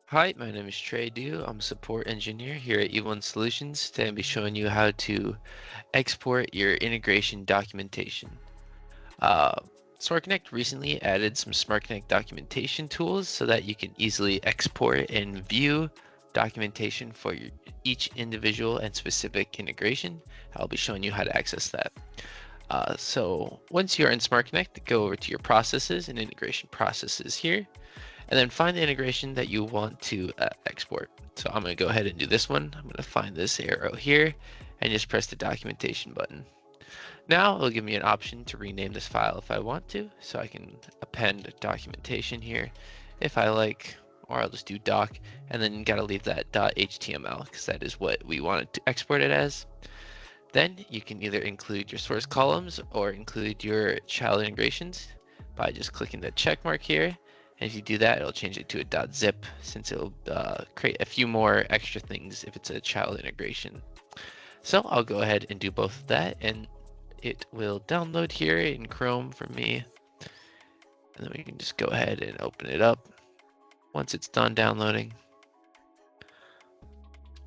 Hi, my name is Trey Dew. I'm a support engineer here at E1 Solutions. Today I'll be showing you how to export your integration documentation. Uh, SmartConnect recently added some SmartConnect documentation tools so that you can easily export and view documentation for each individual and specific integration. I'll be showing you how to access that. So once you're in SmartConnect, go over to your processes and integration processes here, and then find the integration that you want to export. So I'm going to go ahead and do this one. I'm going to find this arrow here and just press the documentation button. Now it'll give me an option to rename this file if I want to, so I can append documentation here if I like, or I'll just do doc, and then you gotta leave that .html because that is what we wanted to export it as. Then you can either include your source columns or include your child integrations by just clicking the check mark here. And if you do that, it'll change it to a .zip since it'll create a few more extra things if it's a child integration. So I'll go ahead and do both of that, and it will download here in Chrome for me. And then we can just go ahead and open it up once it's done downloading.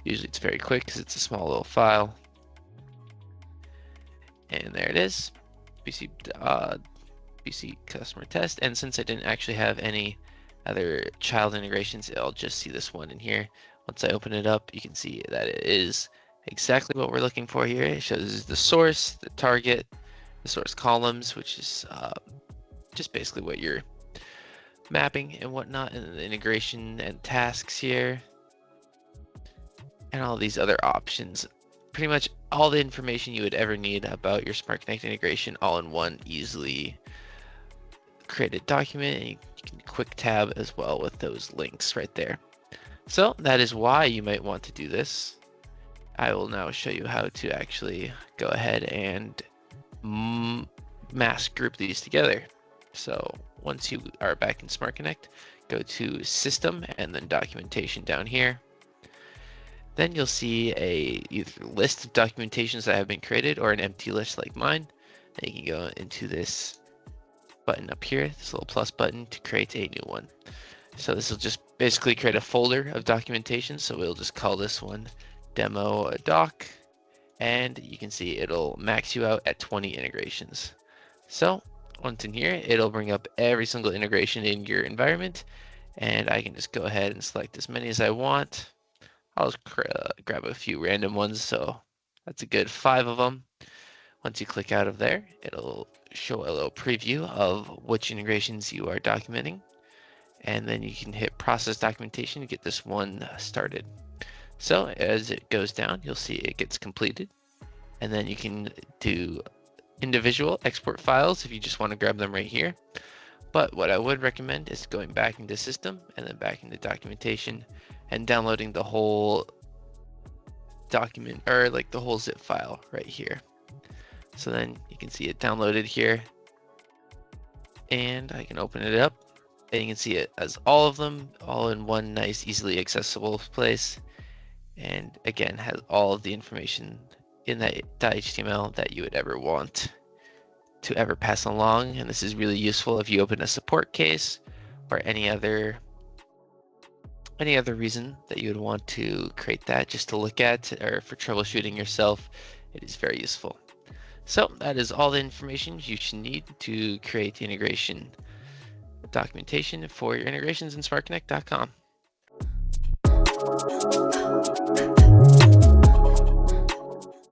Usually it's very quick because it's a small little file. And there it is, BC customer test. And since I didn't actually have any other child integrations, I'll just see this one in here. Once I open it up, you can see that it is exactly what we're looking for here. It shows the source, the target, the source columns, which is just basically what you're mapping and whatnot, and the integration and tasks here, and all these other options. Pretty much all the information you would ever need about your SmartConnect integration all in one easily created document. And you can quick tab as well with those links right there. So that is why you might want to do this. I will now show you how to actually go ahead and mass group these together. So once you are back in SmartConnect, go to System and then Documentation down here. Then you'll see a either list of documentations that have been created or an empty list like mine. Then you can go into this button up here, this little plus button, to create a new one. So this will just basically create a folder of documentation. So we'll just call this one demo doc, and you can see it'll max you out at 20 integrations. So once in here, it'll bring up every single integration in your environment, and I can just go ahead and select as many as I want. I'll just grab a few random ones, so that's a good 5 of them. Once you click out of there, it'll show a little preview of which integrations you are documenting, and then you can hit process documentation to get this one started. So as it goes down, you'll see it gets completed, and then you can do individual export files if you just want to grab them right here. But what I would recommend is going back into System and then back into Documentation and downloading the whole document, or like the whole zip file right here. So then you can see it downloaded here, and I can open it up and you can see it as all of them all in one nice, easily accessible place. And again, has all of the information in that .html that you would ever want to ever pass along. And this is really useful if you open a support case or any other reason that you would want to create that just to look at, or for troubleshooting yourself. It is very useful. So that is all the information you should need to create the integration documentation for your integrations in SmartConnect.com.